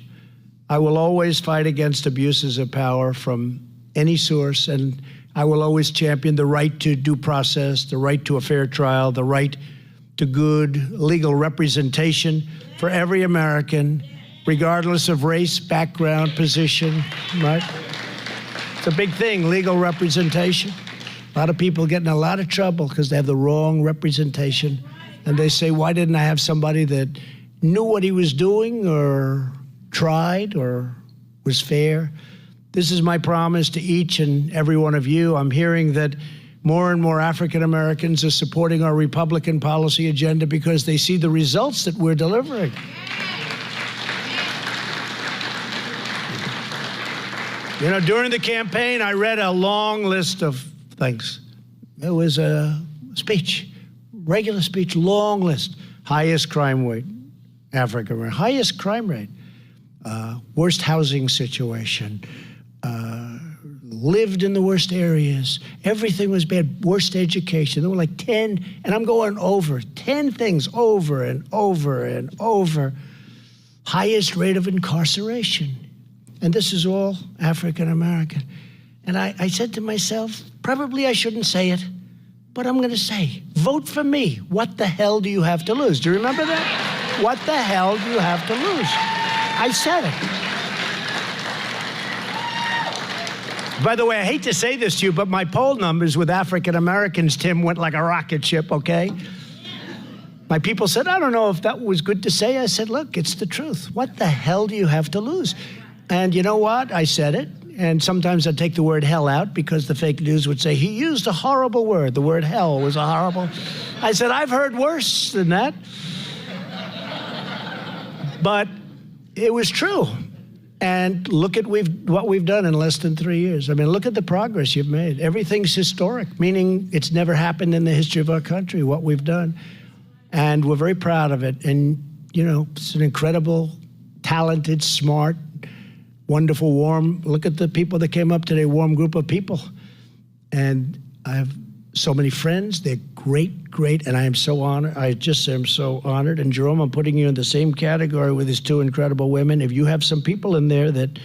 I will always fight against abuses of power from any source, and I will always champion the right to due process, the right to a fair trial, the right to good legal representation for every American, regardless of race, background, position, right? It's a big thing, legal representation. A lot of people get in a lot of trouble because they have the wrong representation. And they say, why didn't I have somebody that knew what he was doing or tried or was fair? This is my promise to each and every one of you. I'm hearing that more and more African Americans are supporting our Republican policy agenda because they see the results that we're delivering. You know, during the campaign, I read a long list of things. It was a speech, regular speech, long list. Highest crime rate, African American, highest crime rate, worst housing situation, lived in the worst areas. Everything was bad, worst education. There were like 10, and I'm going over 10 things over and over and over. Highest rate of incarceration. And this is all African American. And I said to myself, probably I shouldn't say it, but I'm going to say, vote for me. What the hell do you have to lose? Do you remember that? What the hell do you have to lose? I said it. By the way, I hate to say this to you, but my poll numbers with African Americans, Tim, went like a rocket ship, okay? My people said, I don't know if that was good to say. I said, look, it's the truth. What the hell do you have to lose? And you know what? I said it. And sometimes I take the word hell out because the fake news would say he used a horrible word. The word hell was a horrible. I said, I've heard worse than that. But it was true. And look at what we've done in less than 3 years. I mean, look at the progress you've made. Everything's historic, meaning it's never happened in the history of our country, what we've done. And we're very proud of it. And, you know, it's an incredible, talented, smart, wonderful, warm, look at the people that came up today, warm group of people. And I have so many friends. They're great, great, and I am so honored. I just am so honored. And Jerome, I'm putting you in the same category with these two incredible women. If you have some people in there that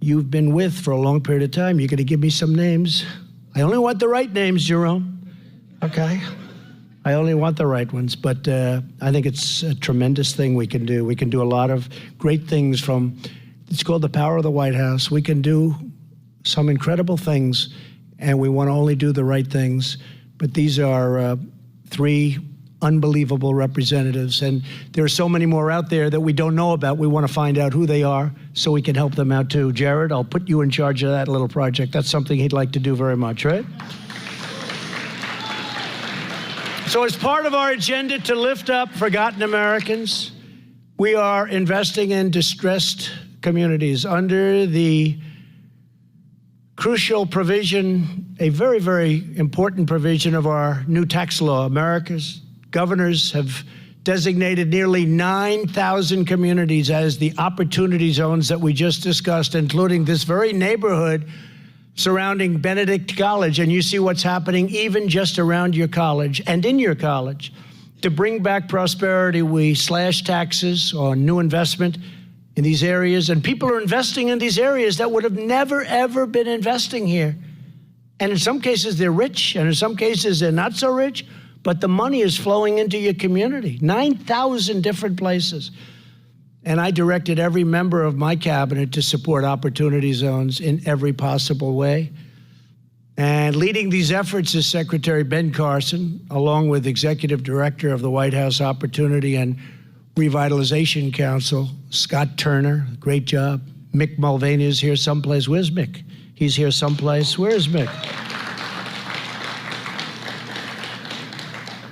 you've been with for a long period of time, you're going to give me some names. I only want the right names, Jerome, okay? I only want the right ones, but I think it's a tremendous thing we can do. We can do a lot of great things from, it's called the power of the White House. We can do some incredible things, and we want to only do the right things. But these are three unbelievable representatives. And there are so many more out there that we don't know about. We want to find out who they are so we can help them out too. Jared, I'll put you in charge of that little project. That's something he'd like to do very much, right? So as part of our agenda to lift up forgotten Americans, we are investing in distressed communities under the crucial provision, a very, very important provision of our new tax law. America's governors have designated nearly 9,000 communities as the opportunity zones that we just discussed, including this very neighborhood surrounding Benedict College. And you see what's happening even just around your college and in your college. To bring back prosperity, we slash taxes on new investment in these areas, and people are investing in these areas that would have never, ever been investing here. And in some cases, they're rich, and in some cases, they're not so rich, but the money is flowing into your community. 9,000 different places. And I directed every member of my cabinet to support opportunity zones in every possible way. And leading these efforts is Secretary Ben Carson, along with Executive Director of the White House Opportunity and Revitalization Council, Scott Turner. Great job. Mick Mulvaney is here someplace. Where's Mick? He's here someplace. Where's Mick?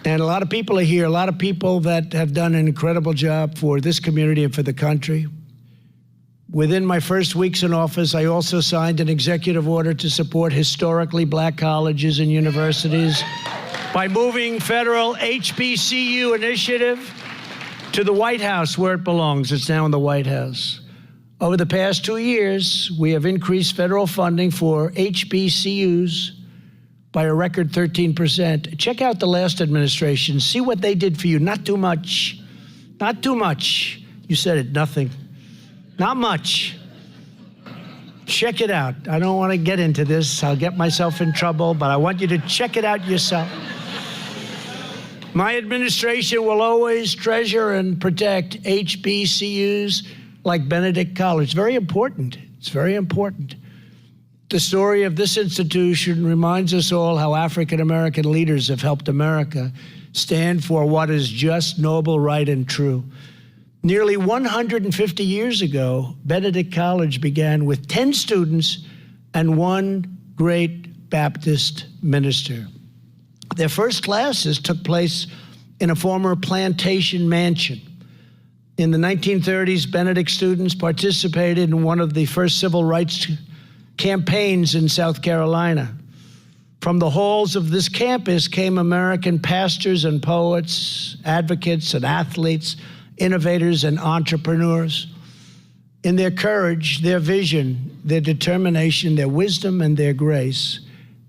And a lot of people are here, a lot of people that have done an incredible job for this community and for the country. Within my first weeks in office, I also signed an executive order to support historically black colleges and universities by moving federal HBCU initiative to the White House, where it belongs. It's now in the White House. Over the past 2 years, we have increased federal funding for HBCUs by a record 13%. Check out the last administration. See what they did for you. Not too much. Not too much. You said it, nothing. Not much. Check it out. I don't want to get into this. I'll get myself in trouble, but I want you to check it out yourself. My administration will always treasure and protect HBCUs like Benedict College. Very important. It's very important. The story of this institution reminds us all how African-American leaders have helped America stand for what is just, noble, right, and true. Nearly 150 years ago, Benedict College began with 10 students and one great Baptist minister. Their first classes took place in a former plantation mansion. In the 1930s, Benedict students participated in one of the first civil rights campaigns in South Carolina. From the halls of this campus came American pastors and poets, advocates and athletes, innovators and entrepreneurs. In their courage, their vision, their determination, their wisdom, and their grace,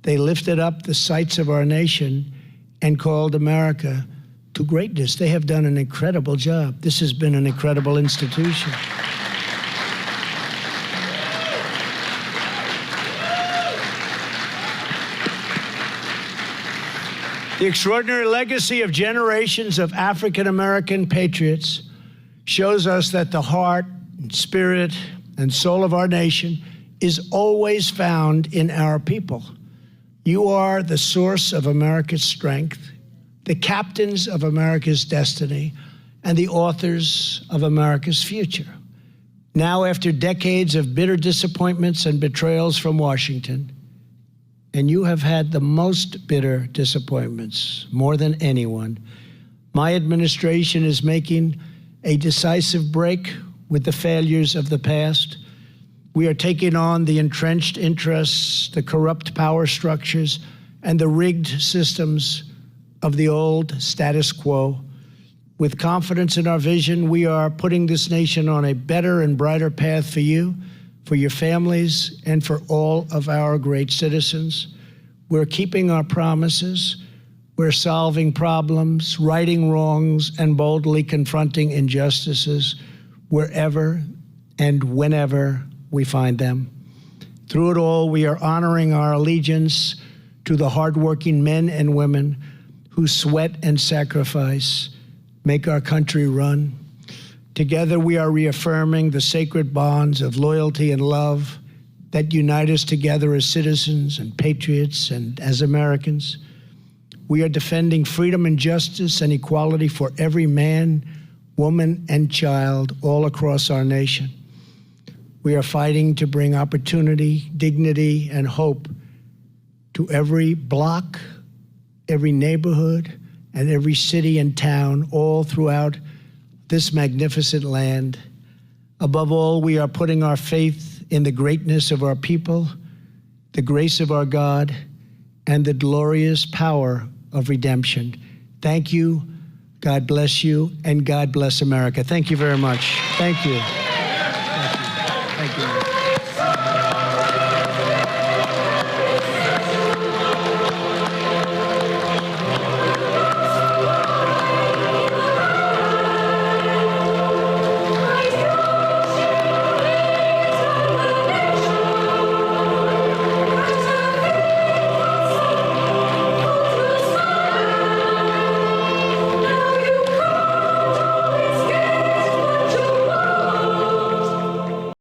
they lifted up the sights of our nation and called America to greatness. They have done an incredible job. This has been an incredible institution. The extraordinary legacy of generations of African-American patriots shows us that the heart, spirit, and soul of our nation is always found in our people. You are the source of America's strength, the captains of America's destiny, and the authors of America's future. Now, after decades of bitter disappointments and betrayals from Washington, and you have had the most bitter disappointments, more than anyone, my administration is making a decisive break with the failures of the past. We are taking on the entrenched interests, the corrupt power structures, and the rigged systems of the old status quo. With confidence in our vision, we are putting this nation on a better and brighter path for you, for your families, and for all of our great citizens. We're keeping our promises. We're solving problems, righting wrongs, and boldly confronting injustices wherever and whenever we find them. Through it all, we are honoring our allegiance to the hardworking men and women who sweat and sacrifice make our country run. Together, we are reaffirming the sacred bonds of loyalty and love that unite us together as citizens and patriots and as Americans. We are defending freedom and justice and equality for every man, woman, and child all across our nation. We are fighting to bring opportunity, dignity, and hope to every block, every neighborhood, and every city and town all throughout this magnificent land. Above all, we are putting our faith in the greatness of our people, the grace of our God, and the glorious power of redemption. Thank you, God bless you, and God bless America. Thank you very much. Thank you. Thank you. Thank you.